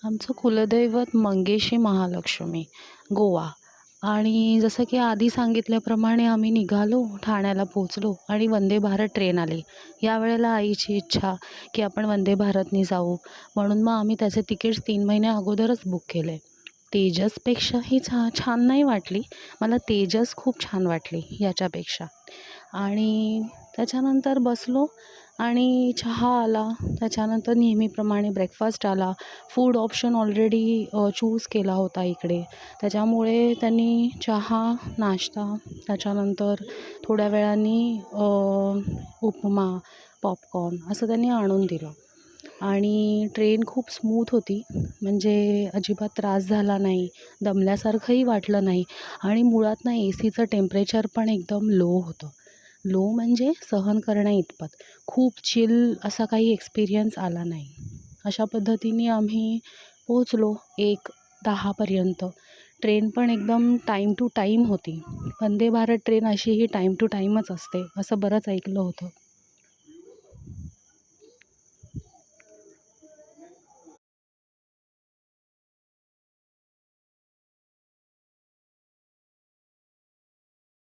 आमचं कुलदैवत मंगेशी महालक्ष्मी, गोवा. आणि जसं की आधी सांगितल्याप्रमाणे आम्ही निघालो, ठाण्याला पोहोचलो आणि वंदे भारत ट्रेन आली. यावेळेला आईची इच्छा की आपण वंदे भारतनी जाऊ, म्हणून मग आम्ही त्याचे तिकीट्स 3 महिन्या अगोदरच बुक केले. तेजसपेक्षा ही छान नाही वाटली. मला तेजस खूप छान वाटली याच्यापेक्षा. आणि त्याच्यानंतर बसलो आणि चहा आला. त्याच्यानंतर नेहमीप्रमाणे ब्रेकफास्ट आला. फूड ऑप्शन ऑलरेडी चूज केला होता इकडे. त्याच्यामुळे त्यांनी चहा, नाश्ता, त्याच्यानंतर थोड्या वेळाने उपमा, पॉपकॉर्न असं त्यांनी आणून दिलं. आणि ट्रेन खूप स्मूथ होती. म्हणजे अजिबात त्रास झाला नाही, दमल्यासारखंही वाटलं नाही. आणि मुळात ना एसीचं टेम्परेचर पण एकदम लो होतं. लो म्हणजे सहन करण्याइतपत. खूप चिल असा काही एक्सपिरियन्स आला नाही. अशा पद्धतीने आम्ही पोहोचलो 1:10 पर्यंत. ट्रेन पण एकदम टाईम टू टाईम होती. वंदे भारत ट्रेन अशी ही टाईम टू टाईमच असते, असं बरंच ऐकलं होतं.